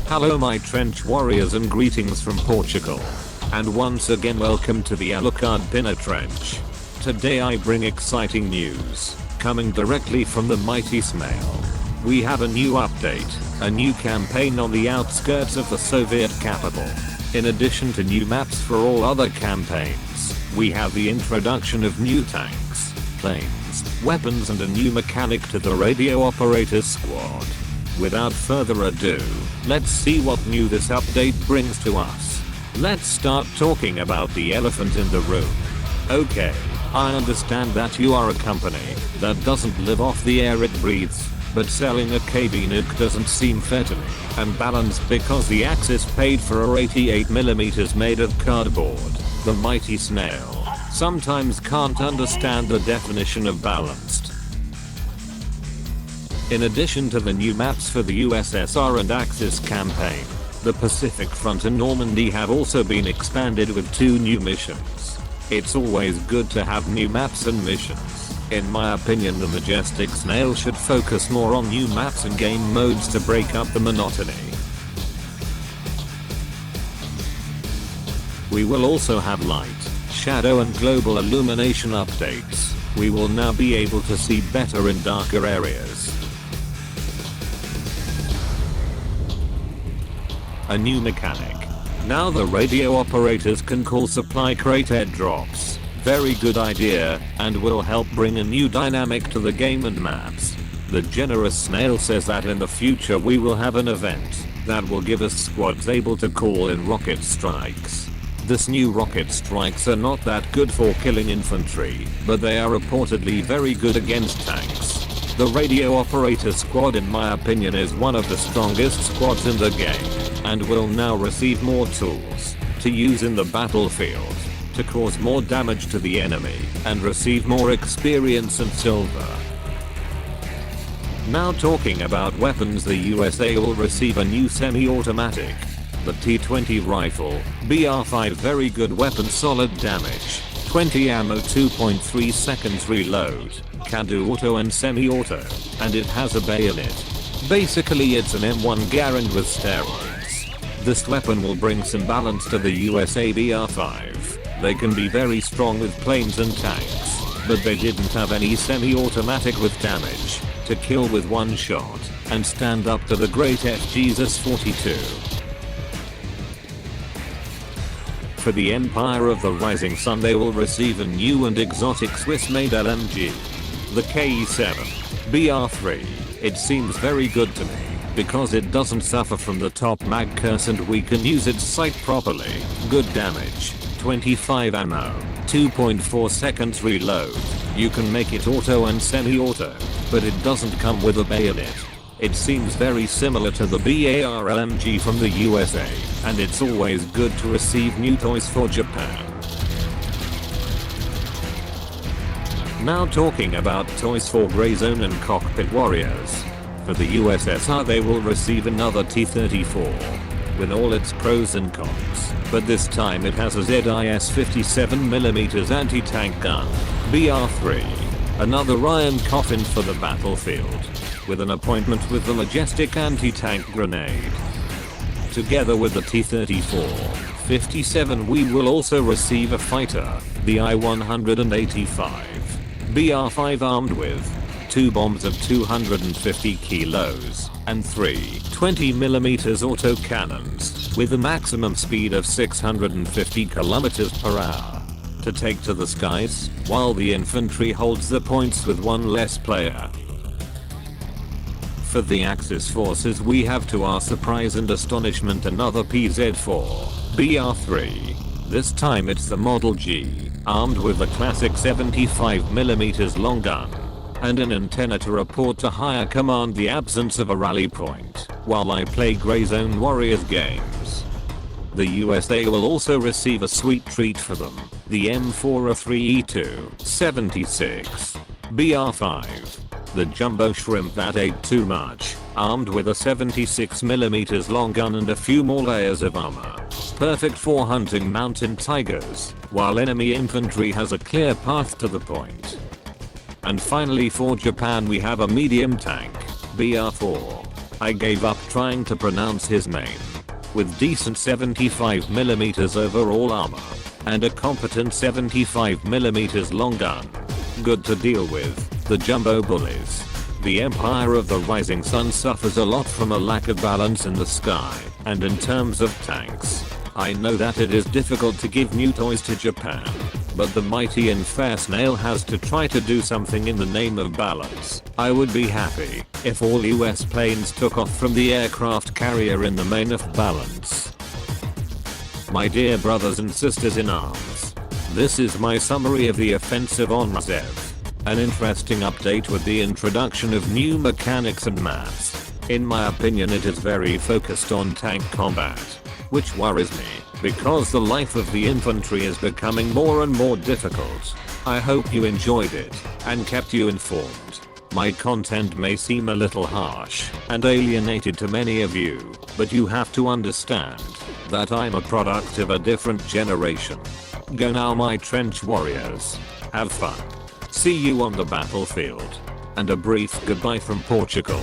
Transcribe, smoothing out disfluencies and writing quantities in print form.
Hello my trench warriors and greetings from Portugal. And once again welcome to the Alucard Pinner Trench. Today I bring exciting news, coming directly from the mighty Snail. We have a new update, a new campaign on the outskirts of the Soviet capital. In addition to new maps for all other campaigns, we have the introduction of new tanks, planes, weapons and a new mechanic to the radio operator's squad. Without further ado, let's see what new this update brings to us. Let's start talking about the elephant in the room. Okay, I understand that you are a company that doesn't live off the air it breathes, but selling a KB nuke doesn't seem fair to me and balanced because the Axis paid for a 88mm made of cardboard. The mighty Snail sometimes can't understand the definition of balanced. In addition to the new maps for the USSR and Axis campaign, the Pacific Front and Normandy have also been expanded with 2 new missions. It's always good to have new maps and missions. In my opinion, the majestic Snail should focus more on new maps and game modes to break up the monotony. We will also have light, shadow and global illumination updates. We will now be able to see better in darker areas. A new mechanic. Now the radio operators can call supply crate airdrops. Very good idea, and will help bring a new dynamic to the game and maps. The generous Snail says that in the future we will have an event that will give us squads able to call in rocket strikes. This new rocket strikes are not that good for killing infantry, but they are reportedly very good against tanks. The radio operator squad in my opinion is one of the strongest squads in the game, and will now receive more tools to use in the battlefield, to cause more damage to the enemy, and receive more experience and silver. Now talking about weapons, the USA will receive a new semi-automatic. The T20 rifle, BR5 very good weapon, solid damage, 20 ammo, 2.3 seconds reload, can do auto and semi-auto, and it has a bayonet. Basically it's an M1 Garand with steroids. This weapon will bring some balance to the USA BR5. They can be very strong with planes and tanks, but they didn't have any semi-automatic with damage to kill with one shot and stand up to the great F Jesus 42. For the Empire of the Rising Sun they will receive a new and exotic Swiss-made LMG. The KE7 BR3. It seems very good to me because it doesn't suffer from the top mag curse and we can use its sight properly. Good damage, 25 ammo, 2.4 seconds reload. You can make it auto and semi-auto, but it doesn't come with a bayonet. It seems very similar to the BAR LMG from the USA, and it's always good to receive new toys for Japan. Now talking about toys for Grey Zone and Cockpit Warriors. For the USSR they will receive another T-34, with all its pros and cons, but this time it has a ZIS 57mm anti-tank gun, BR3, another iron coffin for the battlefield, with an appointment with the majestic anti-tank grenade. Together with the T-34, 57 we will also receive a fighter, the I-185, BR5 armed with 2 bombs of 250 kilos and 3 20mm autocannons with a maximum speed of 650 km per hour to take to the skies, while the infantry holds the points with one less player. For the Axis forces we have, to our surprise and astonishment, another PZ-4 BR3. This time it's the Model G, armed with a classic 75mm long gun and an antenna to report to higher command the absence of a rally point while I play Grey Zone Warriors games. The USA will also receive a sweet treat for them, the M4A3E2 76 BR5. The jumbo shrimp that ate too much, armed with a 76mm long gun and a few more layers of armor. Perfect for hunting mountain tigers, while enemy infantry has a clear path to the point. And finally for Japan we have a medium tank, BR4. I gave up trying to pronounce his name. With decent 75mm overall armor and a competent 75mm long gun. Good to deal with, the jumbo bullies. The Empire of the Rising Sun suffers a lot from a lack of balance in the sky, and in terms of tanks. I know that it is difficult to give new toys to Japan, but the mighty and fair snail has to try to do something in the name of balance. I would be happy if all US planes took off from the aircraft carrier in the name of balance. My dear brothers and sisters in arms, this is my summary of the offensive on Rzhev. An interesting update with the introduction of new mechanics and maths. In my opinion, it is very focused on tank combat, which worries me, because the life of the infantry is becoming more and more difficult. I hope you enjoyed it, and kept you informed. My content may seem a little harsh, and alienated to many of you, but you have to understand that I'm a product of a different generation. Go now, my trench warriors. Have fun. See you on the battlefield. And a brief goodbye from Portugal.